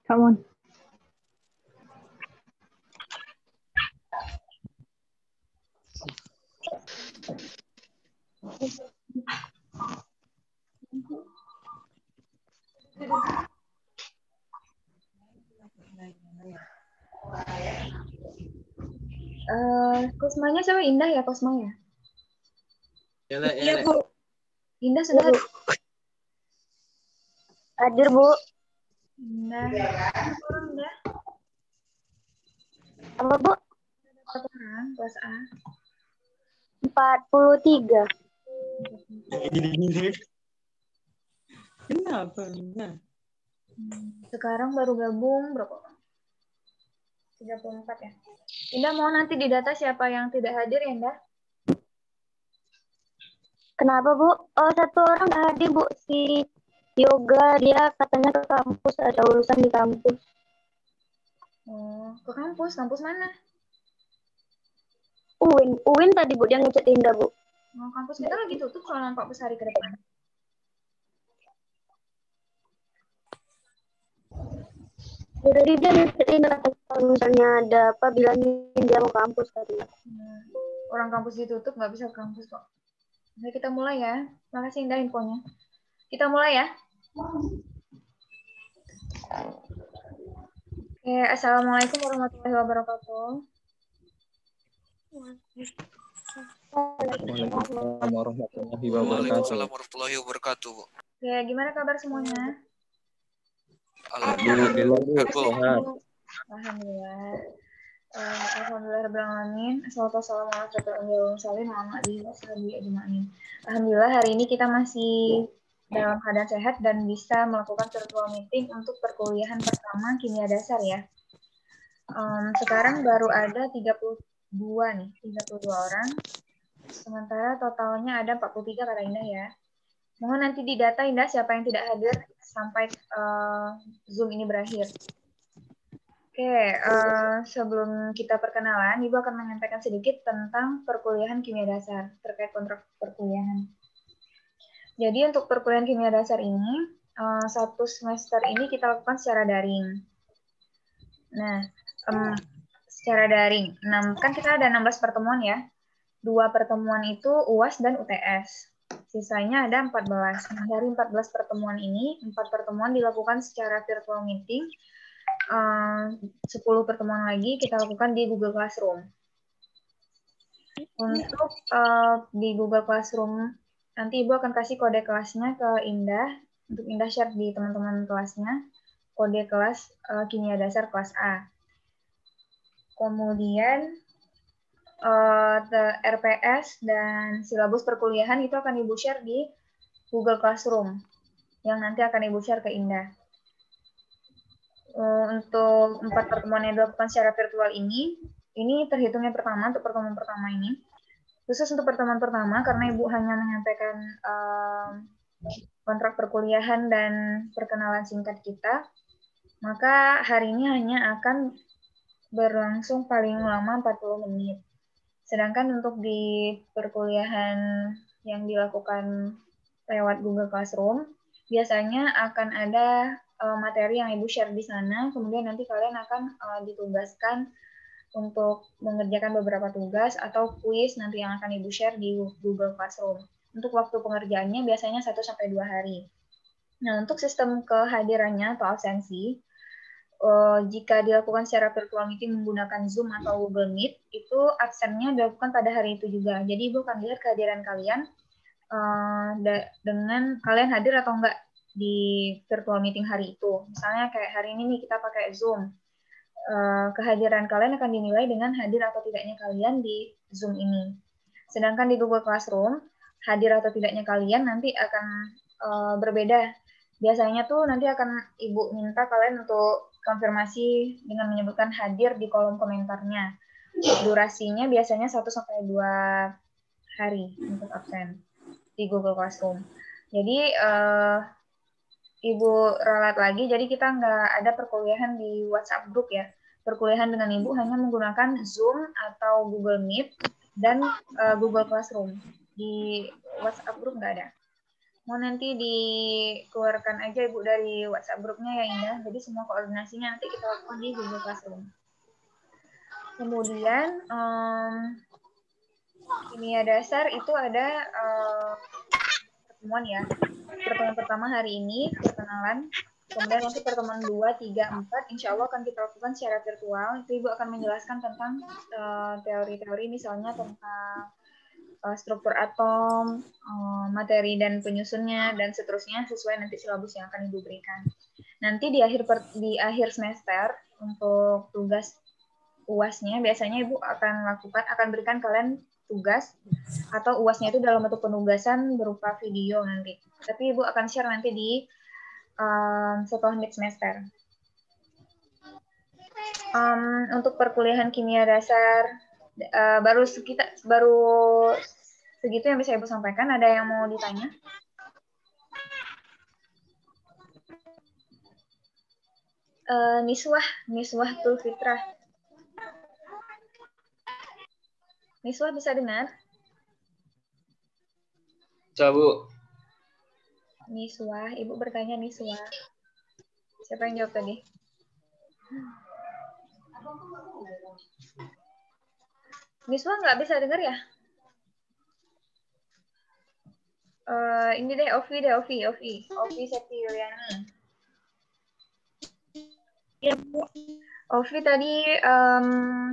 Come on. Kosmanya siapa? Indah ya Kosmanya? Iya, Bu. Indah sudah Hadir, Bu. Indah. Berapa orang Indah? Apa, Bu? Berapa orang? Kelas A. 43. Kenapa? Sekarang baru gabung berapa orang? 34 ya. Indah mau nanti di data siapa yang tidak hadir ya Indah? Kenapa, Bu? Oh, satu orang nggak hadir, Bu. Si Yoga, dia katanya ke kampus, ada urusan di kampus. Oh, ke kampus. Kampus mana? Uwin tadi, Bu, dia ngechat Indah, Bu. Oh, kampus kita lagi tutup selama 14 hari ke depan. Jadi dia ngechat Indah, kalau misalnya ada apa, bilangin dia mau kampus tadi. Orang kampus ditutup, nggak bisa ke kampus kok. Oke, kita mulai ya. Makasih Indah infonya. Kita mulai ya. Oke, Assalamualaikum warahmatullahi wabarakatuh. Waalaikumsalam warahmatullahi wabarakatuh. Waalaikumsalam warahmatullahi wabarakatuh. Oke, gimana kabar semuanya? Alhamdulillah, Sehat. Alhamdulillah. Alhamdulillahirrahmanirrahim. Assalamualaikum warahmatullahi wabarakatuh. Alhamdulillah hari ini kita masih dalam keadaan sehat dan bisa melakukan virtual meeting untuk perkuliahan pertama kimia dasar ya. Sekarang baru ada 32 nih, 32 orang. Sementara totalnya ada 43 kata Indah ya. Mohon nanti di data Indah siapa yang tidak hadir sampai Zoom ini berakhir. Oke, sebelum kita perkenalan, Ibu akan menyampaikan sedikit tentang perkuliahan kimia dasar terkait kontrak perkuliahan. Jadi untuk perkuliahan kimia dasar ini, satu semester ini kita lakukan secara daring. Nah, secara daring, kan kita ada 16 pertemuan ya. 2 pertemuan itu UAS dan UTS. Sisanya ada 14. Nah, dari 14 pertemuan ini, 4 pertemuan dilakukan secara virtual meeting, 10 pertemuan lagi kita lakukan di Google Classroom. Untuk di Google Classroom, nanti Ibu akan kasih kode kelasnya ke Indah, untuk Indah share di teman-teman kelasnya, kode kelas kimia dasar kelas A. Kemudian RPS dan silabus perkuliahan itu akan Ibu share di Google Classroom, yang nanti akan Ibu share ke Indah. Untuk 4 pertemuan yang dilakukan secara virtual ini terhitungnya pertama, untuk pertemuan pertama ini. Khusus untuk pertemuan pertama, karena Ibu hanya menyampaikan kontrak perkuliahan dan perkenalan singkat kita, maka hari ini hanya akan berlangsung paling lama 40 menit. Sedangkan untuk di perkuliahan yang dilakukan lewat Google Classroom, biasanya akan ada materi yang Ibu share di sana, kemudian nanti kalian akan ditugaskan untuk mengerjakan beberapa tugas atau kuis nanti yang akan Ibu share di Google Classroom. Untuk waktu pengerjaannya biasanya 1-2 hari. Nah, untuk sistem kehadirannya atau absensi, jika dilakukan secara virtual meeting menggunakan Zoom atau Google Meet, itu absennya dilakukan pada hari itu juga. Jadi Ibu akan lihat kehadiran kalian dengan kalian hadir atau enggak di virtual meeting hari itu. Misalnya kayak hari ini nih kita pakai Zoom. Kehadiran kalian akan dinilai dengan hadir atau tidaknya kalian di Zoom ini. Sedangkan di Google Classroom, hadir atau tidaknya kalian nanti akan berbeda. Biasanya tuh nanti akan Ibu minta kalian untuk konfirmasi dengan menyebutkan hadir di kolom komentarnya. Durasinya biasanya 1-2 hari untuk absen di Google Classroom. Jadi Ibu ralat lagi, jadi kita nggak ada perkuliahan di WhatsApp group ya. Perkuliahan dengan Ibu hanya menggunakan Zoom atau Google Meet dan Google Classroom. Di WhatsApp group nggak ada. Mau nanti dikeluarkan aja Ibu dari WhatsApp grupnya ya Indah. Jadi semua koordinasinya nanti kita lakukan di Google Classroom. Kemudian kimia dasar itu ada pertemuan ya. Pertemuan pertama hari ini, perkenalan. Kemudian nanti pertemuan 2, 3, 4, insya Allah akan kita lakukan secara virtual. Itu Ibu akan menjelaskan tentang teori-teori misalnya tentang struktur atom, materi dan penyusunnya, dan seterusnya sesuai nanti silabus yang akan Ibu berikan. Nanti di akhir semester untuk tugas UAS-nya biasanya Ibu akan berikan kalian tugas atau UAS-nya itu dalam bentuk penugasan berupa video nanti. Tapi Ibu akan share nanti di setelah mid semester. Untuk perkuliahan kimia dasar baru segitu yang bisa Ibu sampaikan. Ada yang mau ditanya? Niswah Tulfitrah. Niswah bisa dengar? Bisa, Bu. Niswah, Ibu bertanya Niswah. Siapa yang jawab tadi? Niswah nggak bisa dengar ya? Ini deh, Ovi Septi Yuliani. Ya, Bu. Ovi tadi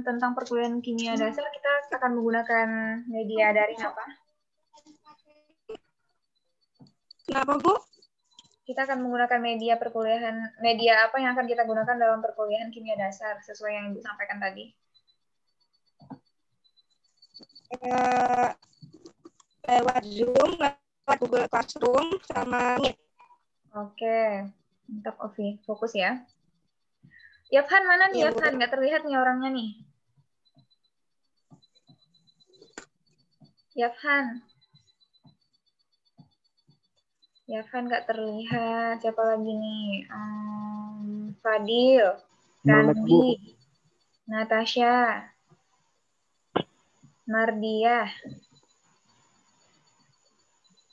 tentang perkuliahan kimia dasar kita akan menggunakan media daring apa? Kenapa, Bu? Kita akan menggunakan media apa yang akan kita gunakan dalam perkuliahan kimia dasar sesuai yang Ibu sampaikan tadi? Lewat Zoom, lewat Google Classroom, sama Meet. Oke, mantap Ovi, fokus ya. Yafhan mana nih? Iya, Bu. Yafhan, nggak terlihat nih orangnya nih. Yafhan nggak terlihat. Siapa lagi nih? Fadil, Randi, Natasha, Mardiah.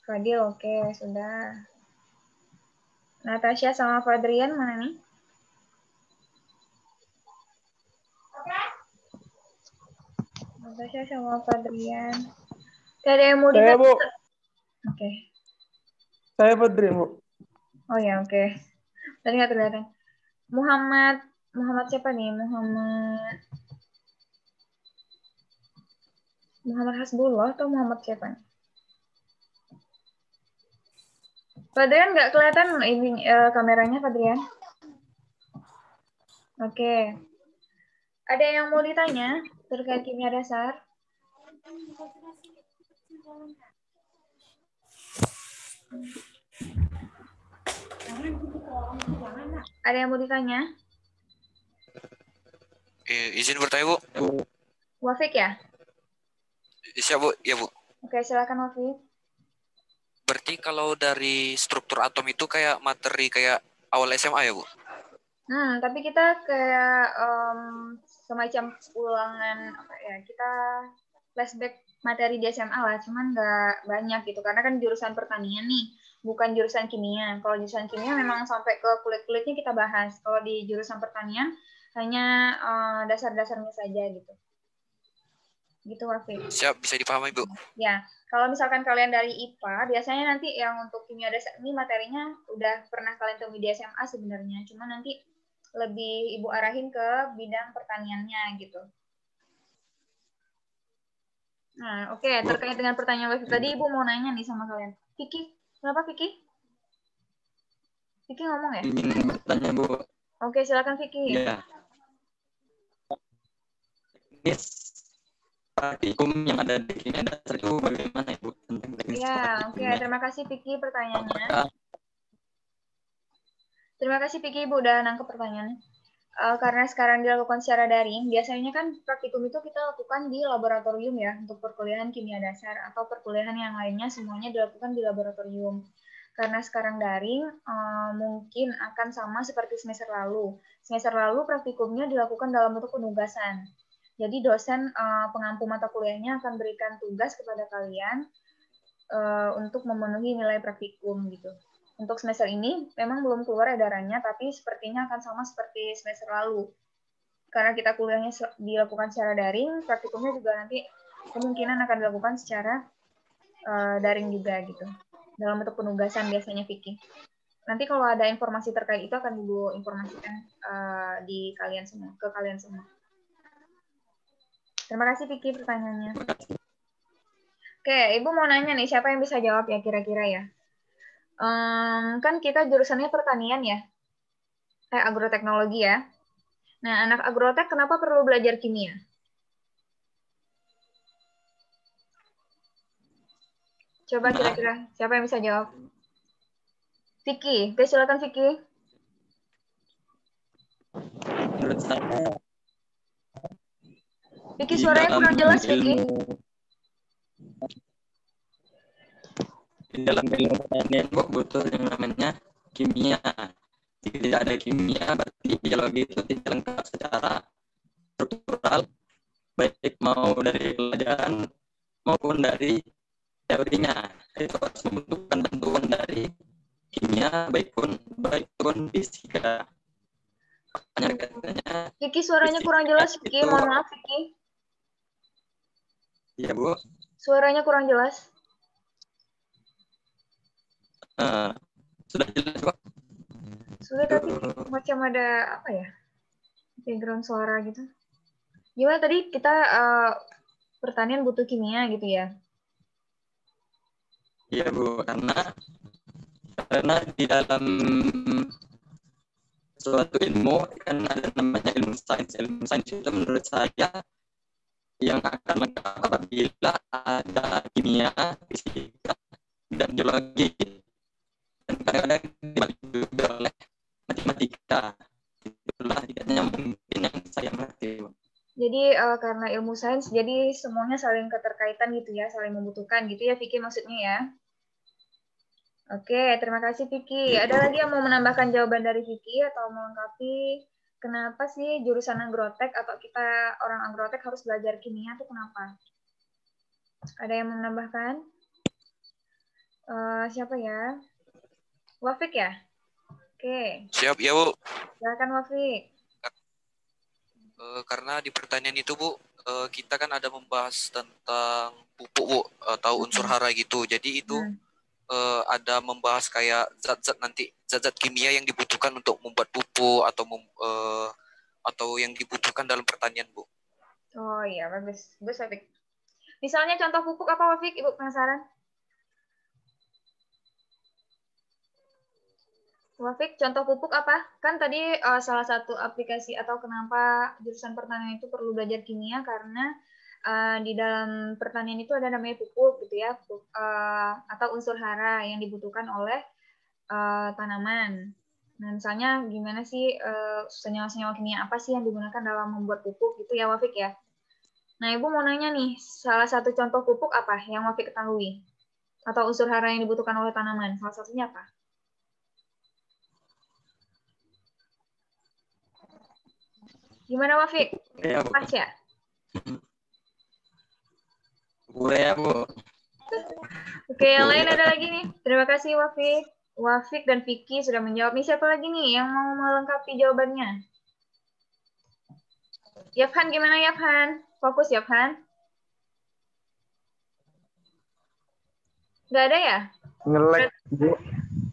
Fadil, oke, sudah. Natasha sama Fadrian mana nih? Natasha sama Fadrian. Gak ada yang mau ditanya? Bu. Oke. Saya Fadri, Bu. Oh ya, oke. Tadi nggak terlihat. Muhammad siapa nih? Muhammad Hasbullah atau Muhammad siapa nih? Fadrian nggak kelihatan ini kameranya, Fadrian. Oke. Ada yang mau ditanya terkait kimia dasar? Ada yang mau ditanya? Izin bertanya, Bu. Wafik ya? Siap, Bu. Ya, Bu. Oke, silakan Wafik. Berarti kalau dari struktur atom itu kayak materi kayak awal SMA ya, Bu? Tapi kita kayak semacam ulangan apa ya? Kita flashback materi di SMA lah, cuman nggak banyak gitu. Karena kan jurusan pertanian nih, bukan jurusan kimia. Kalau jurusan kimia memang sampai ke kulit-kulitnya kita bahas. Kalau di jurusan pertanian hanya dasar-dasarnya saja gitu. Gitu, Wafik. Siap, bisa dipahami, Bu. Ya, kalau misalkan kalian dari IPA, biasanya nanti yang untuk kimia dasar ini materinya udah pernah kalian temui di SMA sebenarnya. Cuma nanti lebih Ibu arahin ke bidang pertaniannya gitu. Nah, oke. Terkait dengan pertanyaan Wafik tadi, Ibu mau nanya nih sama kalian. Vicky, kenapa Vicky? Vicky ngomong ya? Ingin bertanya, Bu. Oke, silakan Vicky. Ya. Ini praktikum yang ada di kimia dasar itu bagaimana, Ibu? Ya, oke. Terima kasih Vicky pertanyaannya. Terima kasih Vicky, Ibu udah nangkep pertanyaannya. Karena sekarang dilakukan secara daring, biasanya kan praktikum itu kita lakukan di laboratorium ya, untuk perkuliahan kimia dasar atau perkuliahan yang lainnya semuanya dilakukan di laboratorium. Karena sekarang daring, mungkin akan sama seperti semester lalu. Semester lalu praktikumnya dilakukan dalam bentuk penugasan. Jadi dosen pengampu mata kuliahnya akan berikan tugas kepada kalian untuk memenuhi nilai praktikum gitu. Untuk semester ini memang belum keluar edarannya, tapi sepertinya akan sama seperti semester lalu. Karena kita kuliahnya dilakukan secara daring, praktikumnya juga nanti kemungkinan akan dilakukan secara daring juga gitu. Dalam bentuk penugasan biasanya Vicky. Nanti kalau ada informasi terkait itu akan Ibu informasikan ke kalian semua. Terima kasih Vicky pertanyaannya. Oke, Ibu mau nanya nih, siapa yang bisa jawab ya kira-kira ya? Kan kita jurusannya pertanian ya, agroteknologi ya. Nah, anak agrotek kenapa perlu belajar kimia? Coba kira-kira siapa yang bisa jawab? Vicky, oke silakan Vicky. Menurut saya Vicky di suaranya dalam kurang jelas Vicky. Di dalam ilmu pertanian kok butuh yang namanya kimia. Jika tidak ada kimia, berarti biologi itu tidak lengkap secara struktural, baik mau dari pelajaran maupun dari teorinya. Itu harus membutuhkan bantuan dari kimia, baik pun fisika. Makanya katanya Vicky suaranya kurang jelas Vicky, mohon maaf Vicky. Iya Bu. Suaranya kurang jelas. Sudah jelas kok. Sudah tapi macam ada apa ya? Background suara gitu. Gimana tadi kita pertanian butuh kimia gitu ya? Iya Bu, karena di dalam suatu ilmu kan ada namanya ilmu sains. Ilmu sains itu menurut saya yang akan lengkap apabila ada kimia, fisika, dan biologi. Dan kadang-kadang dibalik juga oleh matematika. Itulah tidaknya mungkin yang saya mengerti. Jadi karena ilmu sains, jadi semuanya saling keterkaitan gitu ya, saling membutuhkan gitu ya Vicky maksudnya ya. Oke, terima kasih Vicky. Ada lagi yang mau menambahkan jawaban dari Vicky atau melengkapi kenapa sih jurusan agrotek atau kita orang agrotek harus belajar kimia itu kenapa? Ada yang mau menambahkan? Siapa ya? Wafik ya? Oke. Siap ya Bu. Silakan Wafik. Karena di pertanian itu Bu, kita kan ada membahas tentang pupuk Bu, atau unsur hara gitu. Jadi itu ada membahas kayak zat-zat kimia yang dibutuhkan untuk membuat pupuk atau yang dibutuhkan dalam pertanian Bu. Oh iya, bagus. Bagus Wafik. Misalnya contoh pupuk apa Wafik? Ibu penasaran? Wafik, contoh pupuk apa? Kan tadi salah satu aplikasi atau kenapa jurusan pertanian itu perlu belajar kimia karena di dalam pertanian itu ada namanya pupuk gitu ya, atau unsur hara yang dibutuhkan oleh tanaman. Nah, misalnya gimana sih senyawa-senyawa kimia apa sih yang digunakan dalam membuat pupuk gitu ya Wafik ya? Nah, Ibu mau nanya nih, salah satu contoh pupuk apa yang Wafik ketahui? Atau unsur hara yang dibutuhkan oleh tanaman? Salah satunya apa? Gimana Wafik? Ya, Bu. Pas ya? Boleh ya Bu. Oke, yang lain ada lagi nih. Terima kasih Wafik. Wafik dan Vicky sudah menjawab. Nih siapa lagi nih yang mau melengkapi jawabannya? Yafhan, gimana Yafhan? Fokus Yafhan. Nggak ada ya? Ngelek, Bu.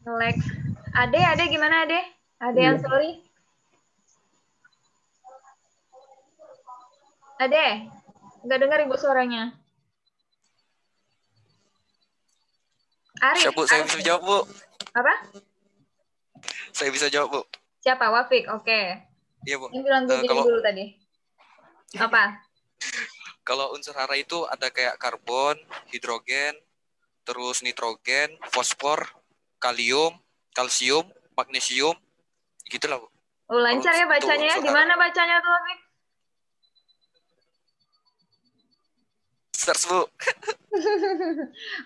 Ngelek. Ade gimana Ade? Ade yang sorry. Ade, nggak dengar Ibu suaranya. Arif. Siap Bu, saya bisa jawab Bu. Apa? Saya bisa jawab Bu. Siapa? Wafik, oke. Iya Bu. Yang bilang begini dulu tadi. Apa? Kalau unsur hara itu ada kayak karbon, hidrogen, terus nitrogen, fosfor, kalium, kalsium, magnesium, gitulah Bu. Oh, lancar ya bacanya ya. Gimana bacanya tuh Wafik? Search Bu.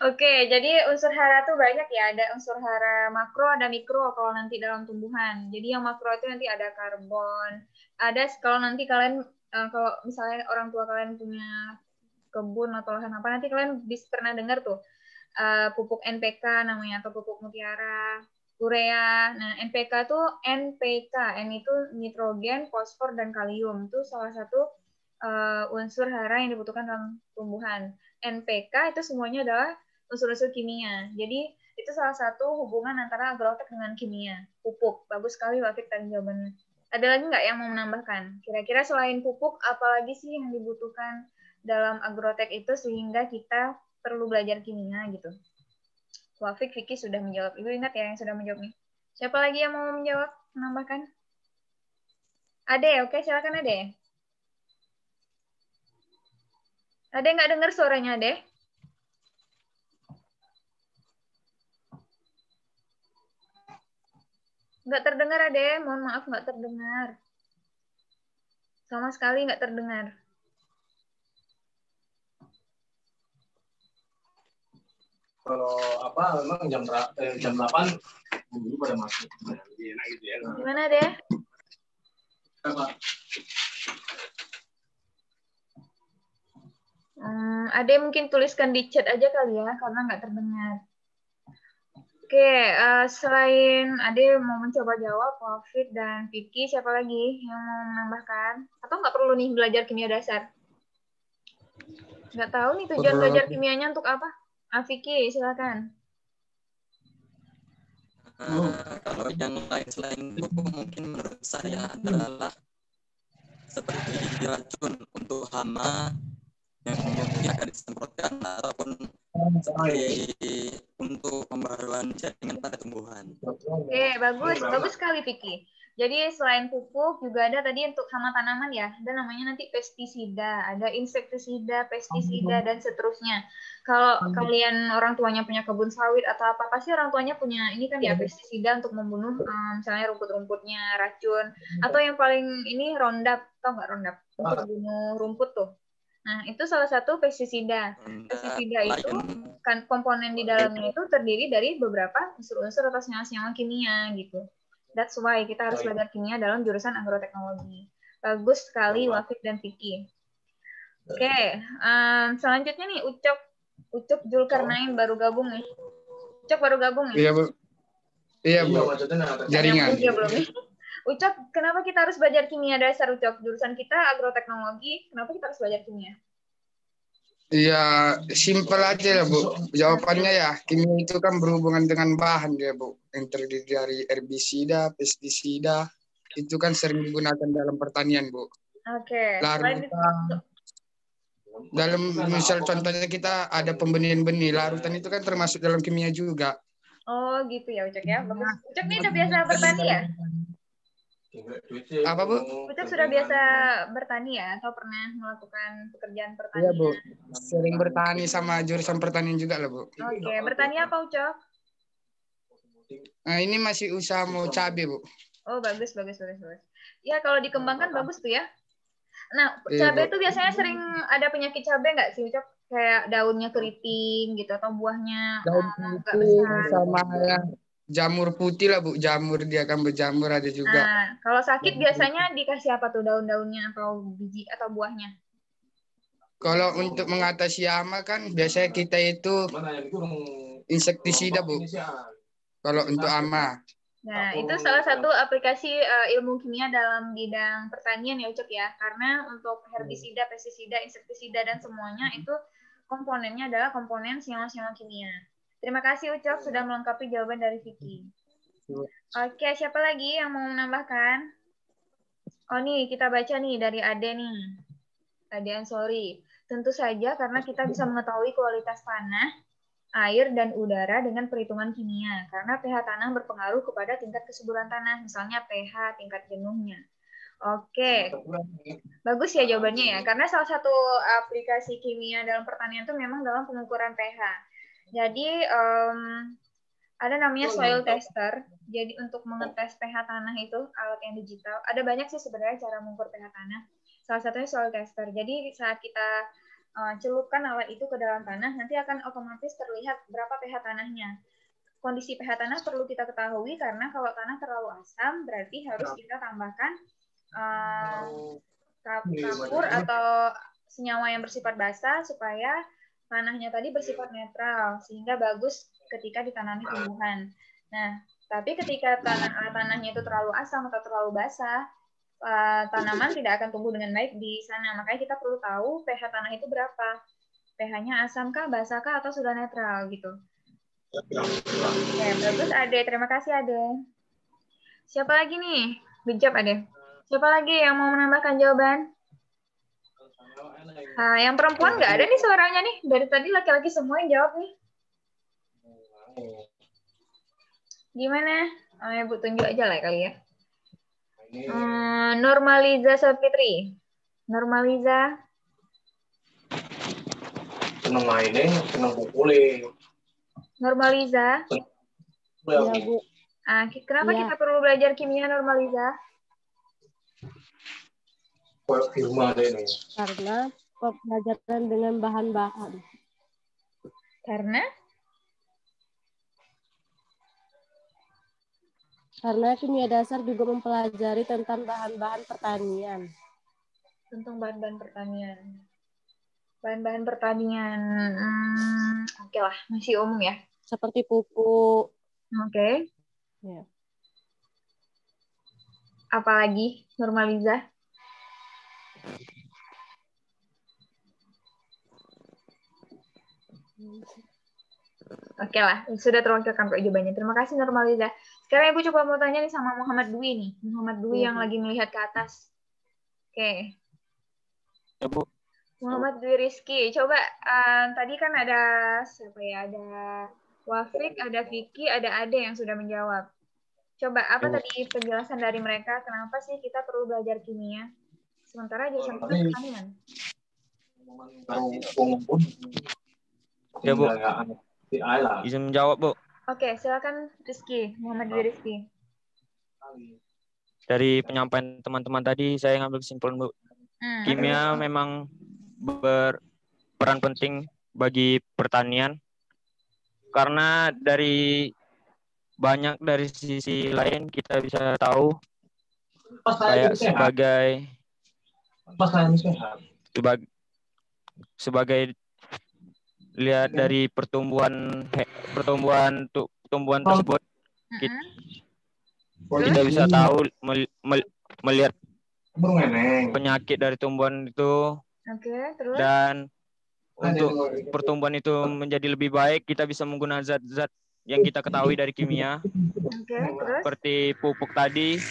Oke, jadi unsur hara tuh banyak ya. Ada unsur hara makro, ada mikro kalau nanti dalam tumbuhan. Jadi yang makro itu nanti ada karbon. Ada kalau nanti kalian, kalau misalnya orang tua kalian punya kebun atau lahan apa, nanti kalian bisa pernah dengar tuh. pupuk NPK namanya atau pupuk mutiara, urea. Nah, NPK tuh NPK, N itu nitrogen, fosfor dan kalium. Itu salah satu unsur hara yang dibutuhkan dalam tumbuhan. NPK itu semuanya adalah unsur-unsur kimia. Jadi itu salah satu hubungan antara agrotek dengan kimia. Pupuk. Bagus sekali Wafik tadi jawabannya. Ada lagi nggak yang mau menambahkan? Kira-kira selain pupuk, apalagi sih yang dibutuhkan dalam agrotek itu sehingga kita perlu belajar kimia gitu? Wafik, Vicky sudah menjawab. Ibu ingat ya yang sudah menjawab nih. Siapa lagi yang mau menjawab, menambahkan? Ade, oke, silakan Ade. Ade nggak dengar suaranya, Ade? Nggak terdengar, Ade. Mohon maaf, nggak terdengar. Sama sekali nggak terdengar. Kalau apa memang jam 8 dulu pada masuk. Jadi enak gitu ya. Gimana, Ade? Ade mungkin tuliskan di chat aja kali ya, karena nggak terdengar. Oke, selain Ade mau mencoba jawab, Wafid dan Vicky, siapa lagi yang mau menambahkan? Atau nggak perlu nih belajar kimia dasar? Nggak tahu nih tujuan belajar kimianya untuk apa? Vicky, silakan. Kalau yang lain selain buku mungkin menurut saya adalah seperti racun untuk hama yang mungkin akan disemprotkan ataupun seperti untuk pembaruan jaringan pada tumbuhan. Oke, bagus sekali Vicky. Jadi selain pupuk juga ada tadi untuk hama tanaman ya, ada namanya nanti pestisida, ada insektisida, pestisida dan seterusnya. Kalau kalian orang tuanya punya kebun sawit atau apa, pasti orang tuanya punya ini kan ya pestisida untuk membunuh misalnya rumput-rumputnya, racun, atau yang paling ini Roundup, tau nggak Roundup? Untuk bunuh rumput tuh. Nah, itu salah satu pestisida. Pestisida itu kan komponen di dalamnya itu terdiri dari beberapa unsur-unsur atau senyawa-senyawa kimia gitu. That's why kita harus belajar kimia dalam jurusan agroteknologi. Bagus sekali Wafid dan Vicky. Oke, selanjutnya nih Ucok Zulkarnain baru gabung nih. Ucok baru gabung ya? Iya, Bu. Iya, Bu. Jaringan. Ucok, kenapa kita harus belajar kimia dasar, Ucok? Jurusan kita agroteknologi, kenapa kita harus belajar kimia? Iya, simpel aja lah, Bu. Jawabannya ya, kimia itu kan berhubungan dengan bahan ya, Bu. Yang terdiri dari herbisida, pestisida, itu kan sering digunakan dalam pertanian, Bu. Oke. Dalam misal contohnya kita ada pembenihan benih, larutan itu kan termasuk dalam kimia juga. Oh gitu ya, Ucok ya. Bagus. Ucok ini udah biasa bertani ya? Apa, Bu? Ucok sudah biasa bertani ya? Atau pernah melakukan pekerjaan pertanian? Iya, Bu. Sering bertani sama jurusan pertanian juga lah, Bu. Oke. Bertani apa, Ucok? Nah, ini masih usaha mau cabai, Bu. Oh, bagus. Ya, kalau dikembangkan bagus tuh ya. Nah, cabai itu biasanya sering ada penyakit cabai nggak sih, Ucok? Kayak daunnya keriting gitu, atau buahnya nggak besar. Sama ya, jamur putih lah, Bu. Jamur, dia akan berjamur ada juga. Nah, kalau sakit biasanya dikasih apa tuh, daun-daunnya atau biji atau buahnya? Kalau untuk mengatasi hama kan biasanya kita itu insektisida, Bu. Kalau untuk hama. Nah, itu salah satu aplikasi ilmu kimia dalam bidang pertanian ya, Ucok ya. Karena untuk herbisida, pestisida, insektisida, dan semuanya itu komponennya adalah komponen senyawa-senyawa kimia. Terima kasih, Ucok, sudah melengkapi jawaban dari Vicky. Oke, siapa lagi yang mau menambahkan? Oh, nih, kita baca nih dari Ade nih. Ade Ansori. Tentu saja karena kita bisa mengetahui kualitas tanah, air, dan udara dengan perhitungan kimia. Karena pH tanah berpengaruh kepada tingkat kesuburan tanah, misalnya pH, tingkat jenuhnya. Oke, bagus ya jawabannya ya. Karena salah satu aplikasi kimia dalam pertanian itu memang dalam pengukuran pH. Jadi, ada namanya soil tester. Jadi, untuk mengetes pH tanah itu, alat yang digital. Ada banyak sih sebenarnya cara mengukur pH tanah. Salah satunya soil tester. Jadi, saat kita celupkan alat itu ke dalam tanah, nanti akan otomatis terlihat berapa pH tanahnya. Kondisi pH tanah perlu kita ketahui karena kalau tanah terlalu asam, berarti harus kita tambahkan kapur atau senyawa yang bersifat basa supaya tanahnya tadi bersifat netral sehingga bagus ketika ditanami tumbuhan. Nah, tapi ketika tanahnya itu terlalu asam atau terlalu basah, tanaman tidak akan tumbuh dengan baik di sana. Makanya kita perlu tahu pH tanah itu berapa. pH-nya asam kah, basah kah, atau sudah netral gitu. Oke, bagus Ade. Terima kasih Ade. Siapa lagi nih? Good job Ade. Siapa lagi yang mau menambahkan jawaban? Yang perempuan nggak ada nih suaranya nih. Dari tadi laki-laki semua yang jawab nih. Gimana? Ibu tunjuk aja lah kali ya. Normaliza Sapitri. Normaliza. Seneng mainnya, seneng pukulin. Normaliza. Iya, Bu. Kenapa Iya. kita perlu belajar kimia Normaliza? Firma deh nih. Karena pembelajaran dengan bahan-bahan. Karena kimia dasar juga mempelajari tentang bahan-bahan pertanian. Tentang bahan-bahan pertanian. Bahan-bahan pertanian. Oke lah, masih umum ya. Seperti pupuk. Oke. Ya. Apalagi Normaliza? Oke lah, sudah terwakilkan kok jawabannya. Terima kasih Normaliza. Sekarang Ibu coba mau tanya nih sama Muhammad Dwi nih. Muhammad Dwi yang lagi melihat ke atas. Oke. Ya, Bu. Muhammad Dwi Rizky. Coba tadi kan ada siapa ya? Ada Wafik, ada Vicky, ada Ade yang sudah menjawab. Coba apa tadi penjelasan dari mereka? Kenapa sih kita perlu belajar kimia? Sementara jurusan kita pertanian. Ya, Bu. Izin menjawab, Bu. Oke, silakan Rizky, Muhammad Dwi Rizky. Dari penyampaian teman-teman tadi, saya ngambil kesimpulan, Bu. Kimia memang berperan penting bagi pertanian karena dari sisi lain kita bisa tahu kayak sebagai lihat dari pertumbuhan tersebut kita bisa tahu melihat penyakit dari tumbuhan itu. Terus? Dan untuk pertumbuhan itu menjadi lebih baik, kita bisa menggunakan zat-zat yang kita ketahui dari kimia, terus? seperti pupuk tadi,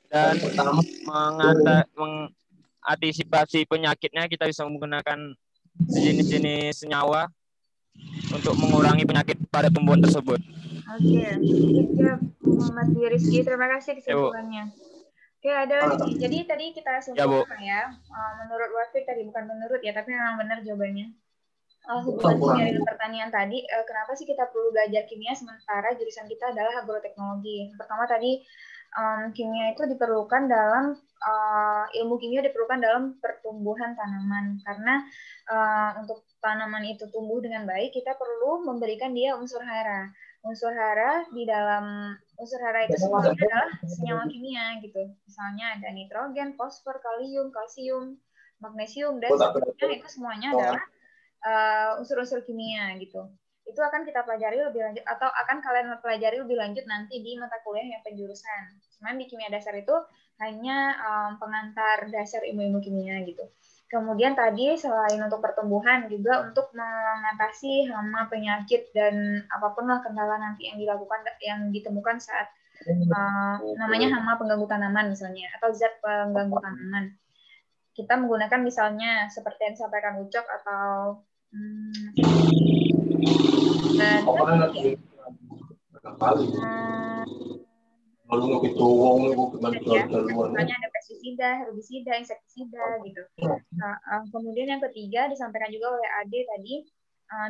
dan mengantisipasi penyakitnya, kita bisa menggunakan jenis-jenis senyawa untuk mengurangi penyakit pada tumbuhan tersebut. Oke, Muhammad Dwi Rizky, terima kasih kesimpulannya. Oke, ada lagi nih. Jadi tadi kita simpulkan ya, menurut Wafik tadi, bukan menurut ya, tapi memang benar jawabannya. Hubungan kimia dengan pertanian tadi, kenapa sih kita perlu belajar kimia sementara jurusan kita adalah agroteknologi? Pertama tadi, kimia itu diperlukan dalam, ilmu kimia diperlukan dalam pertumbuhan tanaman. Karena untuk tanaman itu tumbuh dengan baik, kita perlu memberikan dia unsur hara. Unsur hara itu semuanya adalah senyawa kimia gitu. Misalnya ada nitrogen, fosfor, kalium, kalsium, magnesium, dan seterusnya, itu semuanya adalah unsur-unsur kimia gitu. Itu akan kita pelajari lebih lanjut atau akan kalian pelajari lebih lanjut nanti di mata kuliah yang penjurusan. Cuman di kimia dasar itu hanya pengantar dasar ilmu-ilmu kimia gitu. Kemudian tadi selain untuk pertumbuhan juga untuk mengatasi hama, penyakit, dan apapun lah kendala nanti yang ditemukan saat namanya hama pengganggu tanaman misalnya, atau zat pengganggu tanaman. Kita menggunakan misalnya seperti yang disampaikan Ucok atau misalnya ada pestisida, herbisida, insektisida gitu. Kemudian yang ketiga disampaikan juga oleh Ade tadi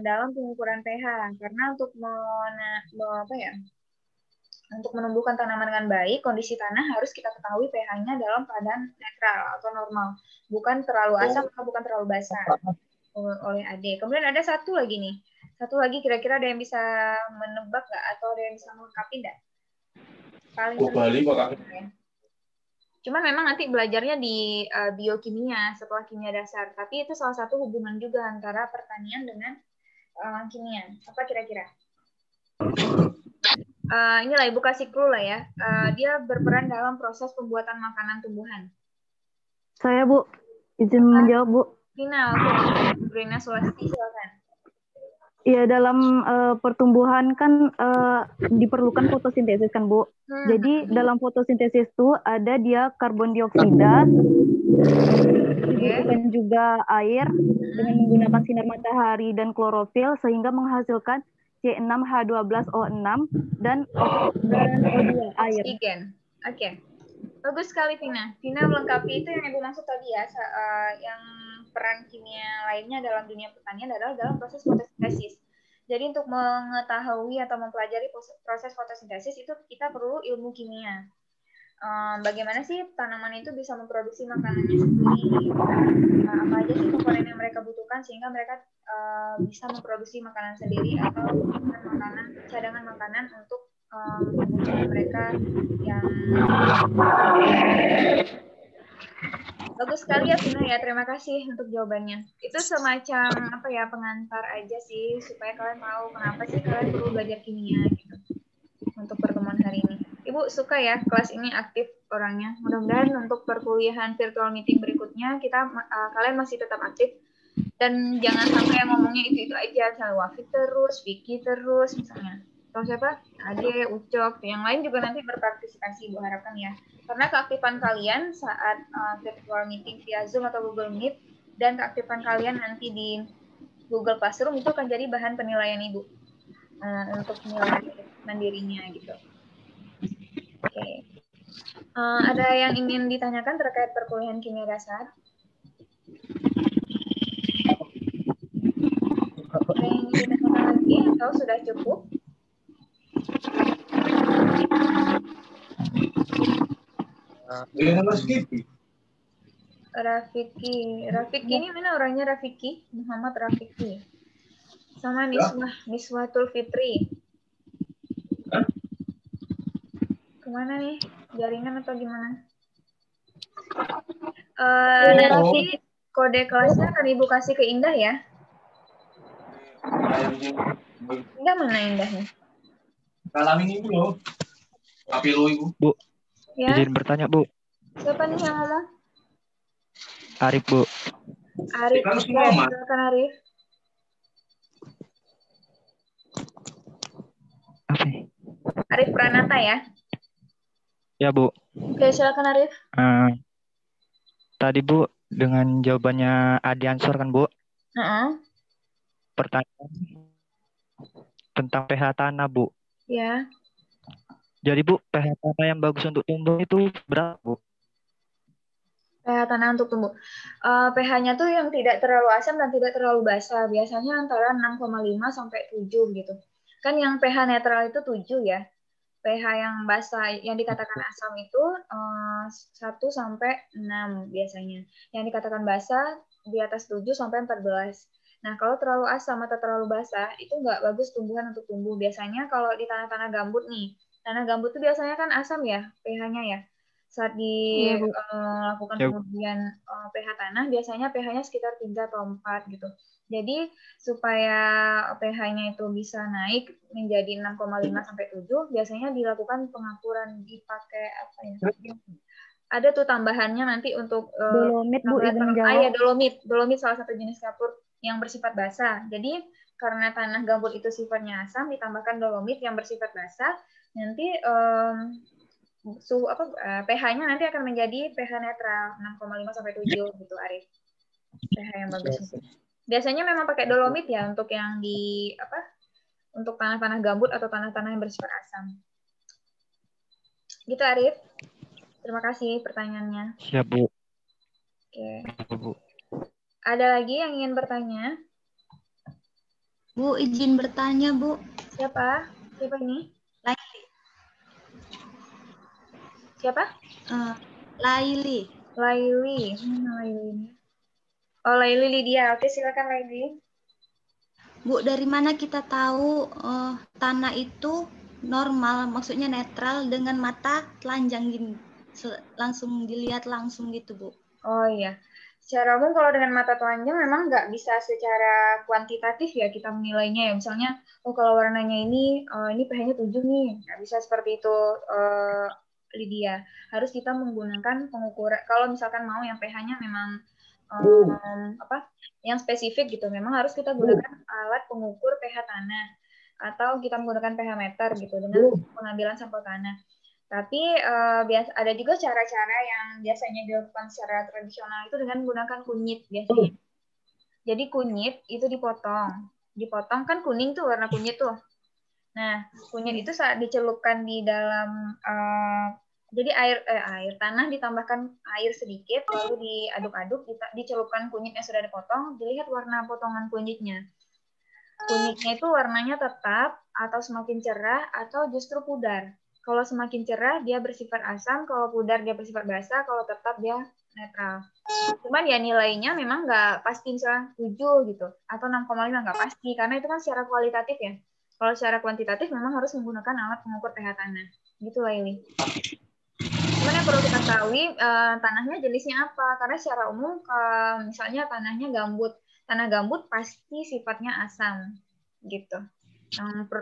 dalam pengukuran pH, karena untuk untuk menumbuhkan tanaman dengan baik, kondisi tanah harus kita ketahui pH-nya dalam keadaan netral atau normal, bukan terlalu asam atau bukan terlalu basah oleh Ade. Kemudian ada satu lagi nih, kira-kira ada yang bisa menebak nggak atau ada yang bisa melengkapi nggak? Paling penting ya. Cuman memang nanti belajarnya di biokimia setelah kimia dasar. Tapi itu salah satu hubungan juga antara pertanian dengan kimia. Apa kira-kira? Inilah Ibu kasih clue lah ya. Dia berperan dalam proses pembuatan makanan tumbuhan. Saya, Bu. Izin menjawab, Bu. Final, oke. Brina Sulasti, silakan. Iya, dalam pertumbuhan kan diperlukan fotosintesis kan, Bu. Jadi dalam fotosintesis itu ada dia karbon dioksida, dibutuhkan juga air dengan menggunakan sinar matahari dan klorofil sehingga menghasilkan C6H12O6 dan O2 air. Oksigen. Oke. Bagus sekali Vina. Vina melengkapi itu yang Ibu maksud tadi ya, yang peran kimia lainnya dalam dunia pertanian adalah dalam proses fotosintesis. Jadi untuk mengetahui atau mempelajari proses fotosintesis itu kita perlu ilmu kimia. Bagaimana sih tanaman itu bisa memproduksi makanannya sendiri? Apa aja sih komponen yang mereka butuhkan sehingga mereka bisa memproduksi makanan sendiri atau cadangan makanan untuk kebutuhan mereka yang bagus sekali ya Vina ya, terima kasih untuk jawabannya. Itu semacam apa ya, pengantar aja sih supaya kalian tahu kenapa sih kalian perlu belajar kimia gitu untuk pertemuan hari ini. Ibu suka ya kelas ini aktif orangnya. Mudah-mudahan untuk perkuliahan virtual meeting berikutnya kalian masih tetap aktif dan jangan sampai yang ngomongnya itu aja, misalnya Wafid terus, Vicky terus misalnya. Atau siapa? Ade, Ucok, yang lain juga nanti berpartisipasi, Ibu harapkan ya. Karena keaktifan kalian saat virtual meeting via Zoom atau Google Meet dan keaktifan kalian nanti di Google Classroom itu akan jadi bahan penilaian Ibu untuk nilai mandirinya gitu. Oke. Ada yang ingin ditanyakan terkait perkuliahan kimia dasar? Ada yang ingin ditanyakan lagi atau sudah cukup? Rafiki ini mana orangnya Rafiki? Muhammad Rafiki. Sama Miswatul Fitri. Kemana nih? Jaringan atau gimana? Nanti kode kelasnya akan Ibu kasih ke Indah ya. Indah mana Indahnya? Kalamin Ibu loh. Tapi lo Ibu. Bu, ya? Izin bertanya Bu. Siapa nih yang ngomong? Arif Bu. Arif, silakan Arif. Arif Pranata ya? Ya Bu. Oke, silakan Arif. Tadi Bu, dengan jawabannya Adi Ansor kan Bu? Pertanyaan tentang pH tanah Bu. Ya. Jadi Bu, pH tanah yang bagus untuk tumbuh itu berapa Bu? pH tanah untuk tumbuh. pH-nya tuh yang tidak terlalu asam dan tidak terlalu basah. Biasanya antara 6,5 sampai 7 gitu. Kan yang pH netral itu 7 ya. pH yang basah, yang dikatakan asam itu 1 sampai 6 biasanya. Yang dikatakan basah di atas 7 sampai 14. Nah, kalau terlalu asam atau terlalu basah, itu nggak bagus tumbuhan untuk tumbuh. Biasanya kalau di tanah-tanah gambut nih, tanah gambut itu biasanya kan asam ya, pH-nya ya. Saat dilakukan pengujian pH tanah, biasanya pH-nya sekitar 3 atau 4 gitu. Jadi, supaya pH-nya itu bisa naik menjadi 6,5 sampai 7, biasanya dilakukan pengapuran, dipakai apa ya? Ada tuh tambahannya nanti untuk dolomit Bu, izin menjawab. ya dolomit salah satu jenis kapur yang bersifat basah. Jadi, karena tanah gambut itu sifatnya asam, ditambahkan dolomit yang bersifat basah, nanti pH-nya nanti akan menjadi pH netral 6,5 sampai 7 gitu Arif. pH yang bagus. Biasanya memang pakai dolomit ya untuk yang di untuk tanah-tanah gambut atau tanah-tanah yang bersifat asam. Gitu Arif. Terima kasih pertanyaannya. Siap Bu. Oke. Bu. Ada lagi yang ingin bertanya? Bu, izin bertanya Bu. Siapa? Siapa ini? Laili. Siapa? Laili. Laili. Mana Laili? Oh, Laili Lydia. Oke, silakan Laili. Bu, dari mana kita tahu tanah itu normal, maksudnya netral dengan mata telanjang gini? langsung dilihat langsung gitu, Bu. Oh iya. Secara umum kalau dengan mata telanjang memang nggak bisa secara kuantitatif ya kita menilainya ya. Misalnya, oh kalau warnanya ini pH-nya 7 nih. Nggak bisa seperti itu, Lydia. Harus kita menggunakan pengukuran. Kalau misalkan mau yang pH-nya memang yang spesifik gitu, memang harus kita gunakan alat pengukur pH tanah. Atau kita menggunakan pH meter gitu dengan pengambilan sampel tanah. Tapi ada juga cara-cara yang biasanya dilakukan secara tradisional itu dengan menggunakan kunyit biasanya. Jadi kunyit itu dipotong kan kuning tuh warna kunyit tuh. Nah kunyit itu saat dicelupkan di dalam jadi air tanah ditambahkan air sedikit lalu diaduk-aduk dicelupkan kunyit yang sudah dipotong, dilihat warna potongan kunyitnya. Kunyitnya itu warnanya tetap atau semakin cerah atau justru pudar. Kalau semakin cerah dia bersifat asam, kalau pudar dia bersifat basa, kalau tetap dia netral. Cuman ya nilainya memang nggak pasti misalnya 7 gitu atau 6,5 nggak pasti karena itu kan secara kualitatif ya. Kalau secara kuantitatif memang harus menggunakan alat pengukur pH tanah. Gitu lah ini. Cuman yang perlu kita ketahui tanahnya jenisnya apa? Karena secara umum misalnya tanahnya gambut. Tanah gambut pasti sifatnya asam gitu.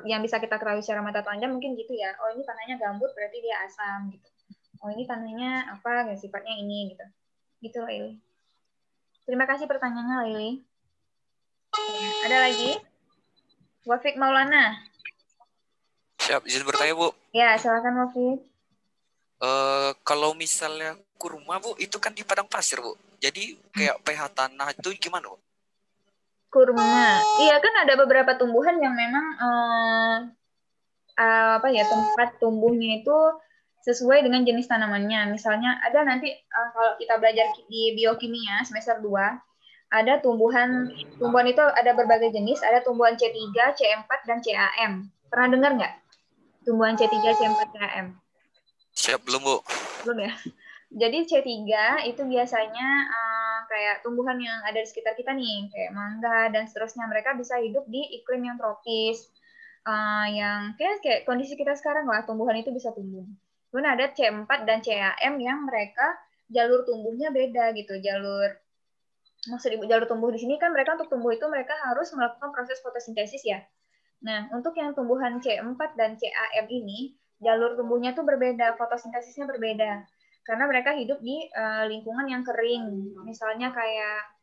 Yang bisa kita ketahui secara mata telanjang mungkin gitu ya. Oh ini tanahnya gambut berarti dia asam gitu. Oh ini tanahnya apa? Ya, sifatnya ini gitu. Gitu Laili. Terima kasih pertanyaannya Laili. Ada lagi? Wafik Maulana. Siap, izin bertanya Bu. Ya silakan Wafik. Kalau misalnya kurma Bu, itu kan di padang pasir Bu. Jadi kayak pH tanah itu gimana Bu? Kurma, iya kan ada beberapa tumbuhan yang memang tempat tumbuhnya itu sesuai dengan jenis tanamannya. Misalnya ada nanti kalau kita belajar di biokimia semester 2, ada tumbuhan itu ada berbagai jenis, ada tumbuhan C3, C4 dan CAM. Pernah dengar nggak? Tumbuhan C3, C4, CAM. Siap belum Bu? Belum ya. Jadi C3 itu biasanya kayak tumbuhan yang ada di sekitar kita nih, kayak mangga dan seterusnya. Mereka bisa hidup di iklim yang tropis, yang kayak kondisi kita sekarang lah, tumbuhan itu bisa tumbuh. Kemudian ada C4 dan CAM yang mereka jalur tumbuhnya beda gitu. Jalur tumbuh di sini kan mereka untuk tumbuh itu mereka harus melakukan proses fotosintesis ya. Nah, untuk yang tumbuhan C4 dan CAM ini, jalur tumbuhnya tuh berbeda, fotosintesisnya berbeda. Karena mereka hidup di lingkungan yang kering. Misalnya kayak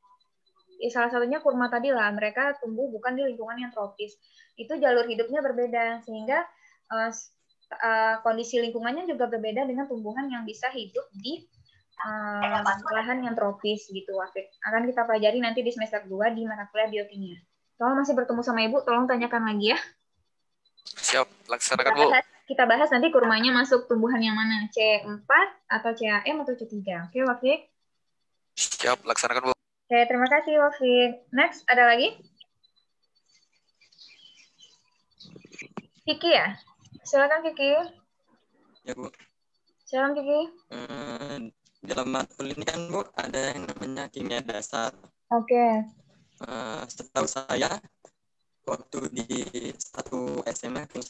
salah satunya kurma tadi lah, mereka tumbuh bukan di lingkungan yang tropis. Itu jalur hidupnya berbeda, sehingga kondisi lingkungannya juga berbeda dengan tumbuhan yang bisa hidup di lahan yang tropis gitu, Wafik. Akan kita pelajari nanti di semester 2 di mata kuliah biokimia. Kalau masih bertemu sama Ibu, tolong tanyakan lagi ya. Siap, laksanakan Bu. Kita bahas nanti kurmanya masuk tumbuhan yang mana, C4 atau CAM atau C3. Oke, Wafik? Siap, laksanakan Bu. Oke, terima kasih Wafik. Next, ada lagi? Vicky ya? Silakan Vicky. Ya Bu. Silakan Vicky. Dalam matkul ini kan Bu ada yang namanya kimia dasar. Oke. Setahu saya waktu di satu SMA itu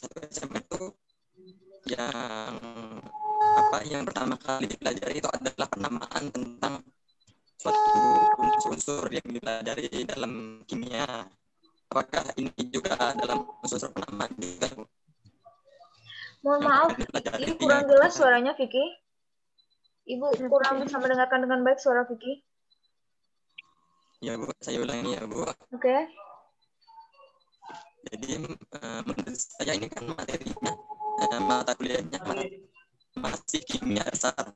yang pertama kali dipelajari itu adalah penamaan tentang suatu unsur yang dipelajari dalam kimia. Apakah ini juga dalam unsur penamaan juga Bu? Mohon maaf, ini kurang jelas suaranya Vicky. Ibu kurang bisa mendengarkan dengan baik suara Vicky. Ya Bu, saya ulangi ya Bu. Oke. Jadi menurut saya ini kan materinya, mata kuliahnya masih kimia dasar.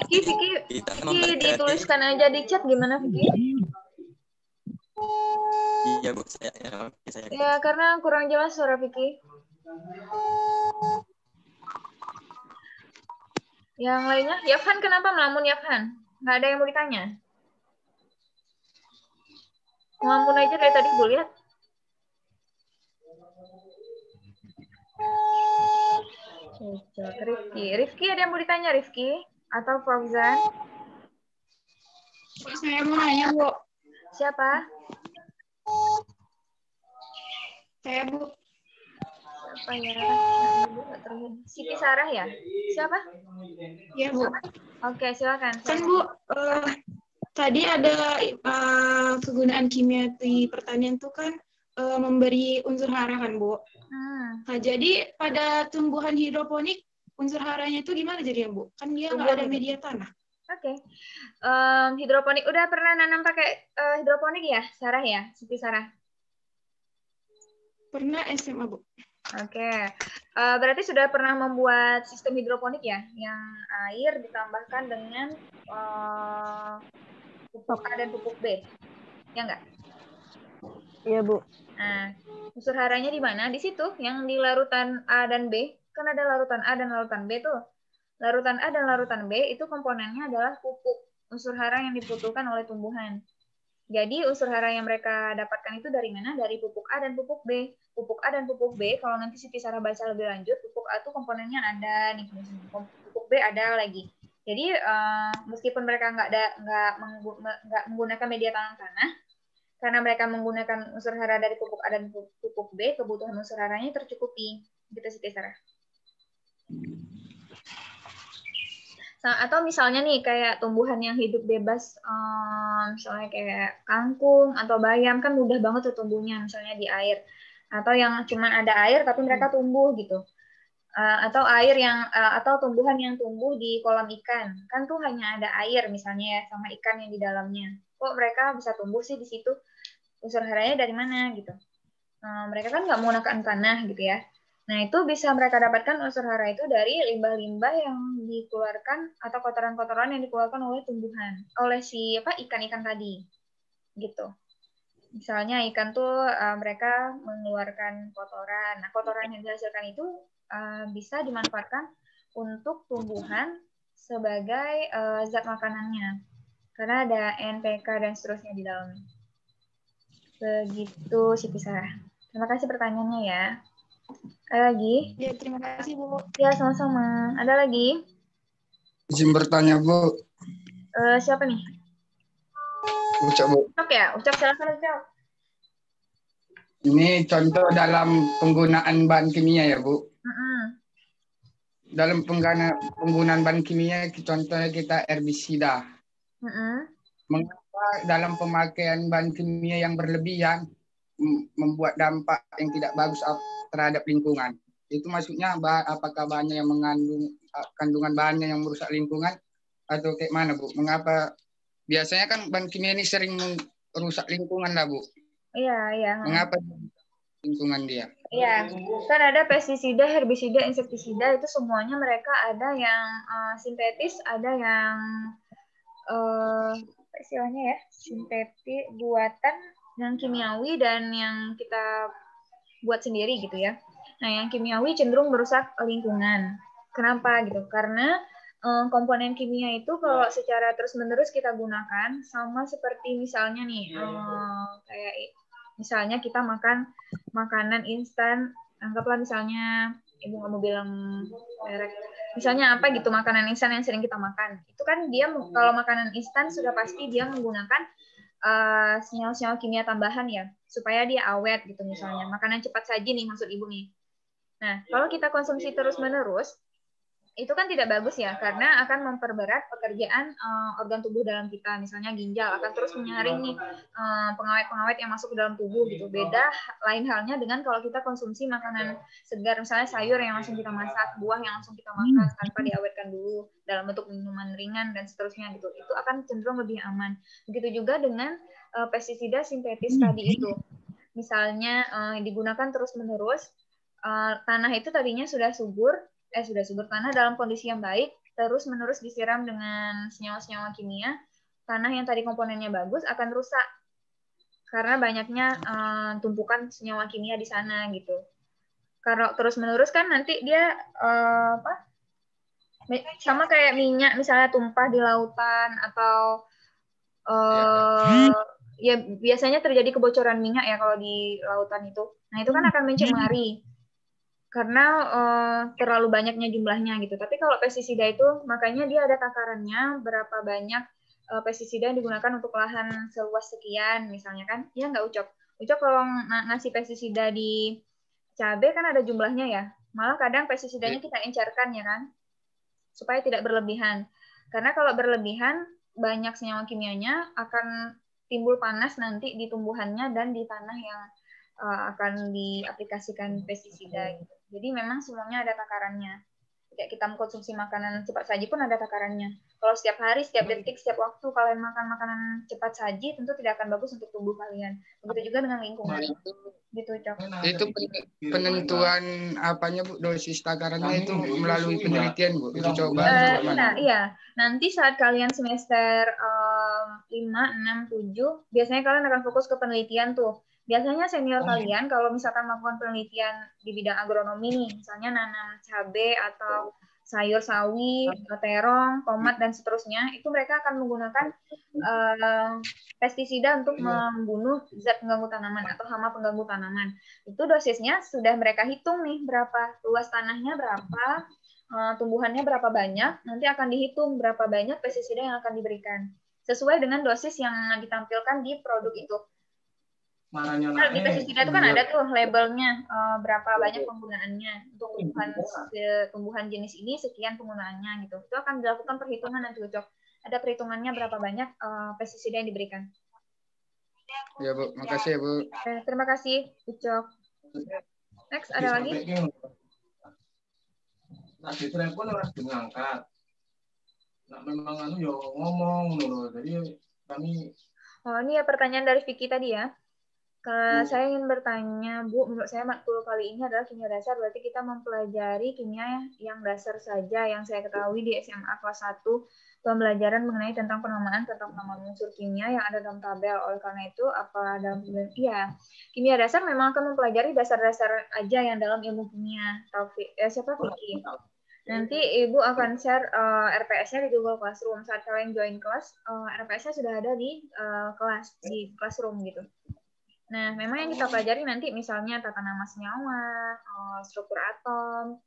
Vicky dituliskan aja di chat gimana Vicky? Iya Bu, saya. Ya karena kurang jelas suara Vicky. Yang lainnya, Yafhan kenapa melamun Yafhan? Nggak ada yang mau ditanya? Ngelamun aja dari tadi, Bu, lihat. Rifki ada yang mau ditanya, Rifki? Atau Fauzan? Saya mau nanya, Bu. Siapa? Saya, Bu. Apa ya? Nggak terlihat. Siti Sarah ya? Siapa? Ya, Bu. Oke, silakan. Kan Bu, tadi ada kegunaan kimia di pertanian itu kan memberi unsur hara kan, Bu. Nah, jadi pada tumbuhan hidroponik unsur haranya itu gimana jadinya, Bu? Kan dia nggak ada media tanah. Oke. Hidroponik udah pernah nanam pakai hidroponik ya, Sarah ya, Siti Sarah? Pernah SMA, Bu. Oke. Berarti sudah pernah membuat sistem hidroponik ya, yang air ditambahkan dengan pupuk A dan pupuk B. Ya enggak? Iya, Bu. Nah, unsur haranya di mana? Di situ, yang di larutan A dan B. Kan ada larutan A dan larutan B tuh. Larutan A dan larutan B itu komponennya adalah pupuk, unsur hara yang dibutuhkan oleh tumbuhan. Jadi unsur hara yang mereka dapatkan itu dari mana? Dari pupuk A dan pupuk B. Pupuk A dan pupuk B, kalau nanti Siti Sarah baca lebih lanjut, pupuk A itu komponennya ada nih, pupuk B ada lagi. Jadi meskipun mereka nggak menggunakan media tanah, karena mereka menggunakan unsur hara dari pupuk A dan pupuk B, kebutuhan unsur haranya tercukupi. Gitu Siti Sarah. Nah, atau misalnya nih kayak tumbuhan yang hidup bebas, misalnya kayak kangkung atau bayam kan mudah banget tuh tumbuhnya misalnya di air. Atau yang cuman ada air tapi mereka tumbuh gitu. Atau atau tumbuhan yang tumbuh di kolam ikan. Kan tuh hanya ada air misalnya ya sama ikan yang di dalamnya. Kok mereka bisa tumbuh sih di situ? Unsur haranya dari mana gitu. Mereka kan nggak menggunakan tanah gitu ya. Nah, itu bisa mereka dapatkan unsur hara itu dari limbah-limbah yang dikeluarkan atau kotoran-kotoran yang dikeluarkan oleh tumbuhan, oleh si ikan-ikan tadi. Gitu. Misalnya ikan tuh mereka mengeluarkan kotoran. Nah, kotoran yang dihasilkan itu bisa dimanfaatkan untuk tumbuhan sebagai zat makanannya. Karena ada NPK dan seterusnya di dalamnya. Begitu, Siti Sarah. Terima kasih pertanyaannya ya. Ada lagi? Ya, terima kasih, Bu. Ya, sama-sama. Ada lagi? Izin bertanya, Bu. Siapa nih? Ucap, Bu. Ucap ya? Ucap, silakan Ucap. Ini contoh dalam penggunaan bahan kimia ya, Bu. Dalam penggunaan bahan kimia, contohnya kita herbisida. Mengapa dalam pemakaian bahan kimia yang berlebihan membuat dampak yang tidak bagus terhadap lingkungan? Itu maksudnya apakah bahannya yang mengandung kandungan bahannya yang merusak lingkungan atau kayak mana, Bu? Mengapa biasanya kan bahan kimia ini sering merusak lingkungan lah, Bu? Iya. Mengapa lingkungan dia? Iya, kan ada pestisida, herbisida, insektisida itu semuanya mereka ada yang sintetis, ada yang istilahnya ya, sintetis buatan, yang kimiawi dan yang kita buat sendiri gitu ya. Nah, yang kimiawi cenderung merusak lingkungan. Kenapa gitu? Karena komponen kimia itu kalau secara terus-menerus kita gunakan, sama seperti misalnya nih, kayak misalnya kita makan makanan instan, anggaplah misalnya, Ibu nggak mau bilang merek, misalnya apa gitu makanan instan yang sering kita makan. Itu kan dia kalau makanan instan sudah pasti dia menggunakan senyawa-senyawa kimia tambahan ya, supaya dia awet gitu misalnya. Makanan cepat saji nih maksud Ibu nih. Nah, kalau kita konsumsi terus-menerus, itu kan tidak bagus ya, karena akan memperberat pekerjaan organ tubuh dalam kita. Misalnya ginjal akan terus menyaring nih pengawet-pengawet yang masuk ke dalam tubuh gitu. Beda lain halnya dengan kalau kita konsumsi makanan segar, misalnya sayur yang langsung kita masak, buah yang langsung kita makan tanpa diawetkan dulu dalam bentuk minuman ringan dan seterusnya gitu. Itu akan cenderung lebih aman. Begitu juga dengan pestisida sintetis tadi itu. Misalnya digunakan terus-menerus, tanah itu tadinya sudah subur tanah dalam kondisi yang baik, terus menerus disiram dengan senyawa-senyawa kimia, tanah yang tadi komponennya bagus akan rusak karena banyaknya tumpukan senyawa kimia di sana gitu. Kalau terus menerus kan nanti dia sama kayak minyak misalnya tumpah di lautan atau ya biasanya terjadi kebocoran minyak ya kalau di lautan itu. Nah itu kan akan mencemari karena terlalu banyaknya jumlahnya gitu. Tapi kalau pestisida itu makanya dia ada takarannya berapa banyak pestisida yang digunakan untuk lahan seluas sekian misalnya kan. Ya nggak Ucok. Ucok kalau ngasih pestisida di cabai kan ada jumlahnya ya. Malah kadang pestisidanya kita encerkan ya kan, supaya tidak berlebihan. Karena kalau berlebihan, banyak senyawa kimianya akan timbul panas nanti di tumbuhannya dan di tanah yang akan diaplikasikan pestisida. Gitu. Jadi memang semuanya ada takarannya. Kayak kita mengkonsumsi makanan cepat saji pun ada takarannya. Kalau setiap hari, setiap detik, setiap waktu kalian makan makanan cepat saji, tentu tidak akan bagus untuk tubuh kalian. Begitu juga dengan lingkungan. Gitu, Cok. Itu penentuan apanya Bu, dosis takarannya itu melalui penelitian Bu. Itu coba. Iya. Nanti saat kalian semester 5, 6, 7, biasanya kalian akan fokus ke penelitian tuh. Biasanya senior kalian kalau misalkan melakukan penelitian di bidang agronomi nih, misalnya nanam cabai atau sayur sawi, terong, tomat, dan seterusnya, itu mereka akan menggunakan pestisida untuk membunuh zat pengganggu tanaman atau hama pengganggu tanaman. Itu dosisnya sudah mereka hitung nih, berapa luas tanahnya, berapa tumbuhannya, berapa banyak, nanti akan dihitung berapa banyak pestisida yang akan diberikan. Sesuai dengan dosis yang ditampilkan di produk itu. Nah, di pestisida itu kan ada tuh labelnya, berapa banyak penggunaannya untuk tumbuhan jenis ini, sekian penggunaannya gitu. Itu akan dilakukan perhitungan nanti, Ucok. Ada perhitungannya berapa banyak pestisida yang diberikan. Ya Bu, makasih ya Bu. Terima kasih, Ucok. Next, ada lagi? Nah, di telepon harus diangkat. Nah, memang ngomong dulu. Jadi kami. Oh, ini ya pertanyaan dari Vicky tadi ya. Saya ingin bertanya, Bu, menurut saya matkul kali ini adalah kimia dasar, berarti kita mempelajari kimia yang dasar saja. Yang saya ketahui di SMA kelas 1, pembelajaran mengenai tentang penamaan unsur kimia yang ada dalam tabel. Oleh karena itu, kimia dasar memang akan mempelajari dasar-dasar aja yang dalam ilmu kimia. Siapa Vicky? Nanti Ibu akan share RPS-nya di Google Classroom. Saat kalian join kelas, RPS-nya sudah ada di kelas, di classroom gitu. Nah, memang yang kita pelajari nanti misalnya tata nama senyawa, struktur atom,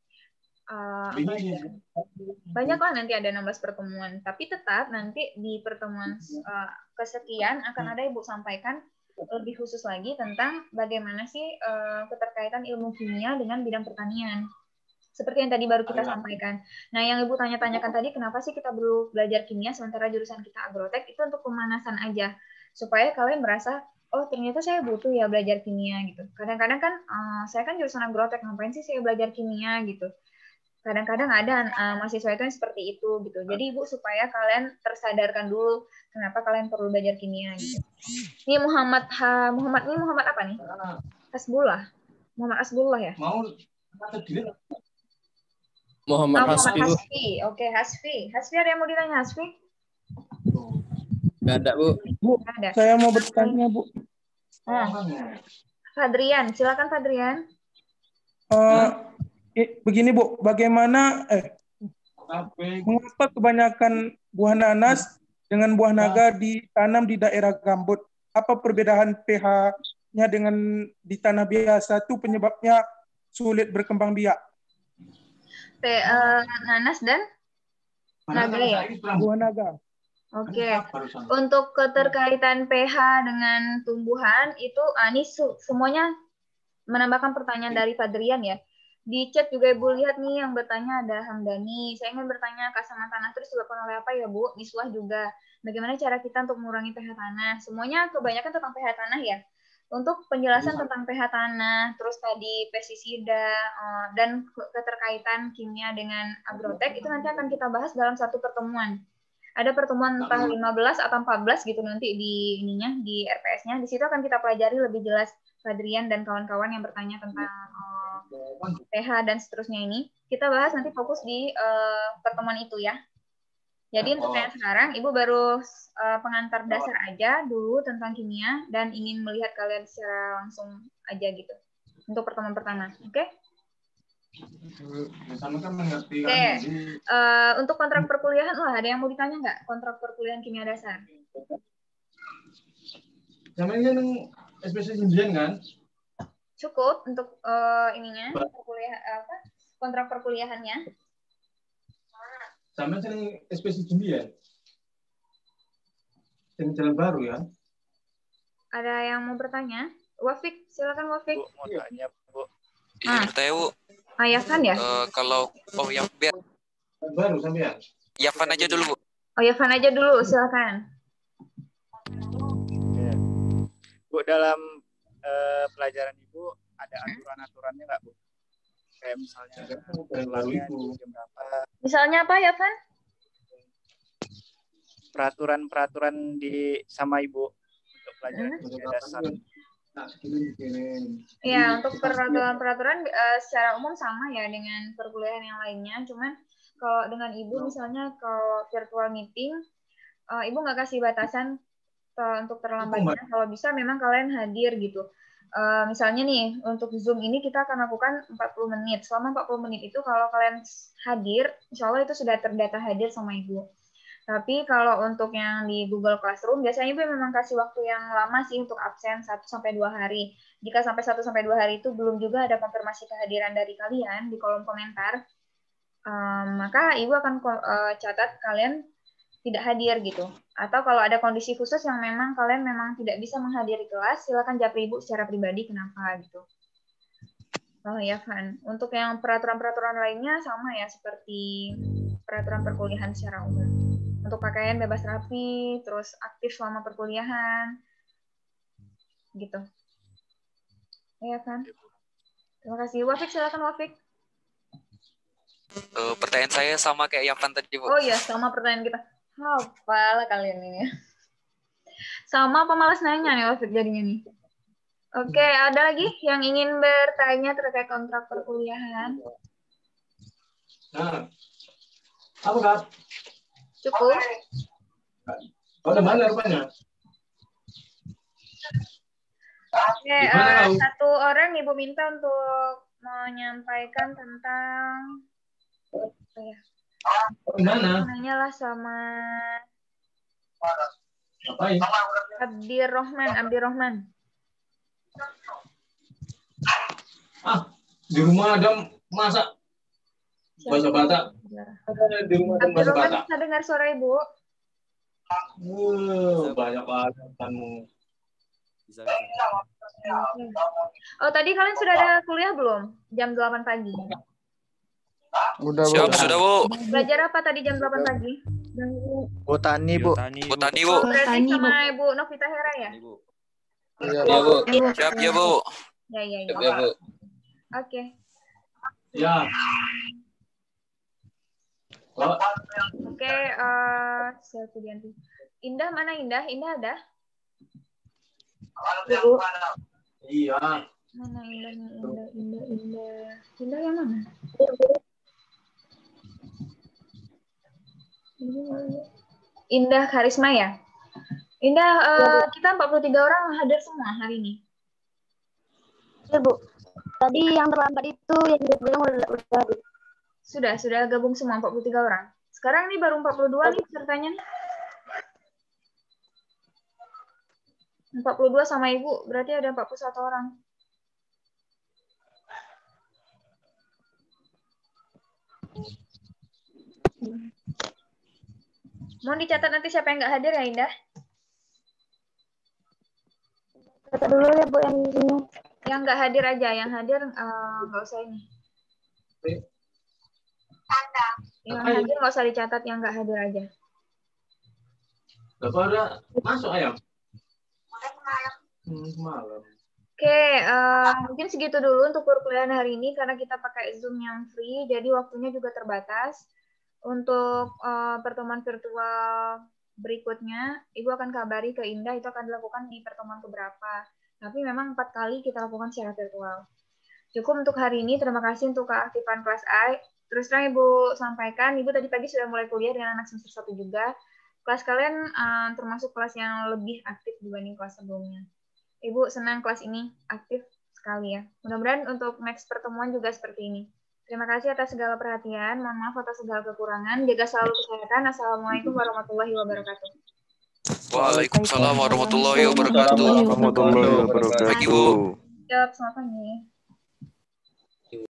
banyak lah nanti ada 16 pertemuan. Tapi tetap nanti di pertemuan kesekian akan ada Ibu sampaikan lebih khusus lagi tentang bagaimana sih keterkaitan ilmu kimia dengan bidang pertanian. Seperti yang tadi baru kita sampaikan. Nah, yang Ibu tanya-tanyakan tadi, kenapa sih kita perlu belajar kimia sementara jurusan kita agrotek, itu untuk pemanasan aja. Supaya kalian merasa, oh ternyata saya butuh ya belajar kimia gitu. Kadang-kadang kan saya kan jurusan agrotek, ngapain sih saya belajar kimia gitu. Kadang-kadang ada mahasiswa itu yang seperti itu gitu. Jadi Ibu supaya kalian tersadarkan dulu kenapa kalian perlu belajar kimia gitu. Ini Muhammad apa nih? Hasbullah. Muhammad Hasbullah ya? Muhammad Hasfi. Oke, Hasfi. Hasfi ada yang mau ditanya, Hasfi? Nggak ada, Bu. Bu, saya mau bertanya, Bu. Fadrian, silakan Fadrian. Begini, Bu, bagaimana mengapa kebanyakan buah nanas dengan buah naga ditanam di daerah gambut? Apa perbedaan pH-nya dengan di tanah biasa itu penyebabnya sulit berkembang biak? Nanas dan naga ya? Buah naga. Oke, untuk keterkaitan pH dengan tumbuhan itu ini semuanya menambahkan pertanyaan dari Fadrian ya. Di chat juga Ibu lihat nih yang bertanya ada Hamdani. Saya ingin bertanya keasaman tanah terus disebabkan oleh apa ya Bu? Miswah juga. Bagaimana cara kita untuk mengurangi pH tanah? Semuanya kebanyakan tentang pH tanah ya. Untuk penjelasan tentang pH tanah, terus tadi pestisida dan keterkaitan kimia dengan agrotek itu nanti akan kita bahas dalam satu pertemuan. Ada pertemuan entah 15 atau 14 gitu nanti di ininya di RPS-nya. Di situ akan kita pelajari lebih jelas Fadrian dan kawan-kawan yang bertanya tentang pH dan seterusnya ini. Kita bahas nanti fokus di pertemuan itu ya. Jadi untuk yang sekarang Ibu baru pengantar dasar aja dulu tentang kimia dan ingin melihat kalian secara langsung aja gitu. Untuk pertemuan pertama, oke? Oke, untuk kontrak perkuliahan, ada yang mau ditanya nggak? Kontrak perkuliahan kimia dasar? Sama ini kan SPC 9 kan? Cukup untuk ininya, kontrak perkuliahannya. Sama sering SPC 9. Yang jalan baru ya. Ada yang mau bertanya? Wafik, silakan Wafik. Bu, mau tanya, Bu. Izin bertanya, Bu. Yafan ya? Kalau yang biar baru sampai Yafan aja dulu, Bu. Yafan aja dulu, silakan. Bu, dalam pelajaran Ibu ada aturan-aturannya nggak, Bu? Kayak misalnya pulangnya di jam berapa? Misalnya apa, Yafan? Peraturan-peraturan sama Ibu untuk pelajaran dasar. Ya, untuk peraturan-peraturan secara umum sama ya dengan perkuliahan yang lainnya. Cuman kalau dengan Ibu misalnya kalau virtual meeting, Ibu nggak kasih batasan untuk terlambatnya. Kalau bisa memang kalian hadir gitu. Misalnya nih, untuk Zoom ini kita akan lakukan 40 menit. Selama 40 menit itu kalau kalian hadir, insya Allah itu sudah terdata hadir sama Ibu. Tapi kalau untuk yang di Google Classroom, biasanya Ibu memang kasih waktu yang lama sih untuk absen 1-2 hari. Jika sampai 1-2 hari itu belum juga ada konfirmasi kehadiran dari kalian di kolom komentar, maka Ibu akan catat kalian tidak hadir gitu. Atau kalau ada kondisi khusus yang memang kalian memang tidak bisa menghadiri kelas, silakan japri Ibu secara pribadi kenapa gitu. Oh ya, Van. Untuk yang peraturan-peraturan lainnya sama ya seperti peraturan perkuliahan secara umum. Untuk pakaian bebas rapi, terus aktif selama perkuliahan, gitu. Ya kan? Terima kasih. Wafik, silakan Wafik. Pertanyaan saya sama kayak Yafan tadi, Bu. Oh iya, sama pertanyaan kita. Hafal kalian ini. Sama apa malas nanya nih Wafik jadinya nih? Oke, ada lagi yang ingin bertanya terkait kontrak perkuliahan? Nah, apa Kak? Cukup. Udah mana rupanya? Oke, satu orang Ibu minta untuk menyampaikan tentang apa ya? Mana? Nanyalah sama Ngapain? Abdirrohman. Di rumah ada masak bata-bata. Di rumah ada Abdirrohman bata. bisa dengar suara Ibu? Banyak banget kamu. Oh, tadi kalian sudah ada kuliah belum? Jam 8 pagi. Udah, Bu. Siap, sudah, Bu. Belajar apa tadi jam 8 pagi? Botani, Bu. Botani, Bu. Berarti sama Ibu Novita Hera ya? Iya, Bu. Siap, ya, Bu. Ya. Siap, ya, Bu. Oke. Ya. Oke, Selvidianti. Indah mana Indah? Indah ada? Ibu. Iya. Mana Indah? Indah yang mana? Indah Karisma ya? Indah, kita 43 orang hadir semua hari ini. Ya, Bu. Tadi yang terlambat itu yang bilang udah Sudah gabung semua 43 orang. Sekarang ini baru 42 nih pesertanya. 42 sama Ibu, berarti ada 41 orang. Mau dicatat nanti siapa yang nggak hadir ya, Indah? Catat dulu ya, Bu, yang ini. Yang nggak hadir aja, yang hadir nggak usah ini. Yang hadir nggak usah dicatat, yang nggak hadir aja. Bapak udah masuk ayam? Malam. Oke, mungkin segitu dulu untuk perkuliahan hari ini karena kita pakai Zoom yang free, jadi waktunya juga terbatas. Untuk pertemuan virtual berikutnya, Ibu akan kabari ke Indah, itu akan dilakukan di pertemuan keberapa. Tapi memang 4 kali kita lakukan secara virtual. Cukup untuk hari ini, terima kasih untuk keaktifan kelas A. Terus terang Ibu sampaikan, Ibu tadi pagi sudah mulai kuliah dengan anak semester 1 juga. Kelas kalian termasuk kelas yang lebih aktif dibanding kelas sebelumnya. Ibu senang kelas ini aktif sekali ya. Mudah-mudahan untuk next pertemuan juga seperti ini. Terima kasih atas segala perhatian. Mohon maaf atas segala kekurangan. Jaga selalu kesehatan. Assalamualaikum warahmatullahi wabarakatuh. Waalaikumsalam warahmatullahi wabarakatuh. Warahmatullahi wabarakatuh. Pagi, Bu. Siap, selamat pagi.